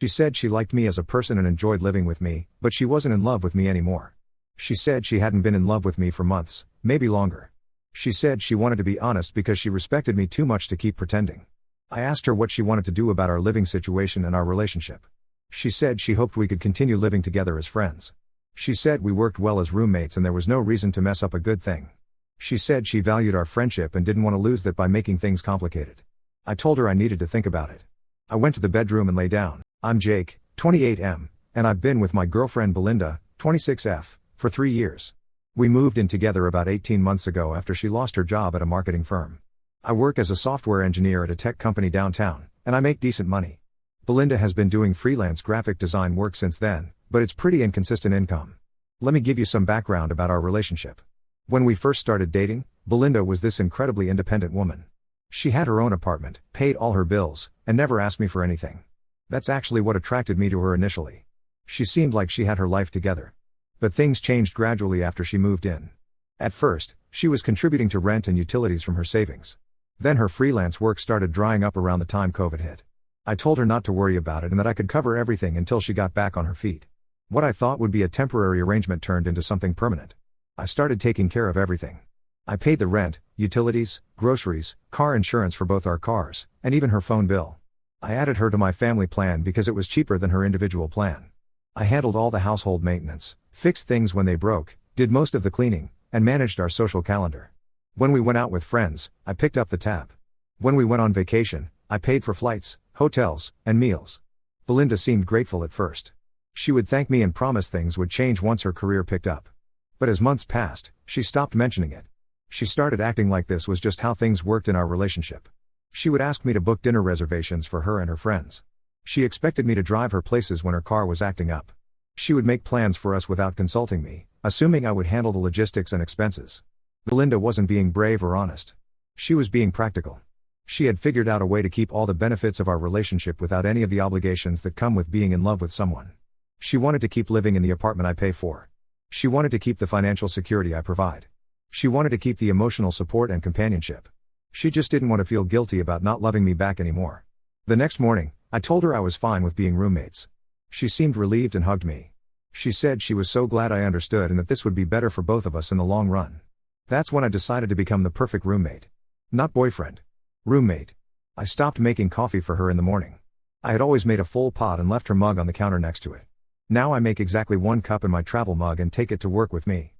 She said she liked me as a person and enjoyed living with me, but she wasn't in love with me anymore. She said she hadn't been in love with me for months, maybe longer. She said she wanted to be honest because she respected me too much to keep pretending. I asked her what she wanted to do about our living situation and our relationship. She said she hoped we could continue living together as friends. She said we worked well as roommates and there was no reason to mess up a good thing. She said she valued our friendship and didn't want to lose that by making things complicated. I told her I needed to think about it. I went to the bedroom and lay down. I'm Jake, 28M, and I've been with my girlfriend Belinda, 26F, for 3 years. We moved in together about 18 months ago after she lost her job at a marketing firm. I work as a software engineer at a tech company downtown, and I make decent money. Belinda has been doing freelance graphic design work since then, but it's pretty inconsistent income. Let me give you some background about our relationship. When we first started dating, Belinda was this incredibly independent woman. She had her own apartment, paid all her bills, and never asked me for anything. That's actually what attracted me to her initially. She seemed like she had her life together. But things changed gradually after she moved in. At first, she was contributing to rent and utilities from her savings. Then her freelance work started drying up around the time COVID hit. I told her not to worry about it and that I could cover everything until she got back on her feet. What I thought would be a temporary arrangement turned into something permanent. I started taking care of everything. I paid the rent, utilities, groceries, car insurance for both our cars, and even her phone bill. I added her to my family plan because it was cheaper than her individual plan. I handled all the household maintenance, fixed things when they broke, did most of the cleaning, and managed our social calendar. When we went out with friends, I picked up the tab. When we went on vacation, I paid for flights, hotels, and meals. Belinda seemed grateful at first. She would thank me and promise things would change once her career picked up. But as months passed, she stopped mentioning it. She started acting like this was just how things worked in our relationship. She would ask me to book dinner reservations for her and her friends. She expected me to drive her places when her car was acting up. She would make plans for us without consulting me, assuming I would handle the logistics and expenses. Belinda wasn't being brave or honest. She was being practical. She had figured out a way to keep all the benefits of our relationship without any of the obligations that come with being in love with someone. She wanted to keep living in the apartment I pay for. She wanted to keep the financial security I provide. She wanted to keep the emotional support and companionship. She just didn't want to feel guilty about not loving me back anymore. The next morning, I told her I was fine with being roommates. She seemed relieved and hugged me. She said she was so glad I understood and that this would be better for both of us in the long run. That's when I decided to become the perfect roommate. Not boyfriend. Roommate. I stopped making coffee for her in the morning. I had always made a full pot and left her mug on the counter next to it. Now I make exactly 1 cup in my travel mug and take it to work with me.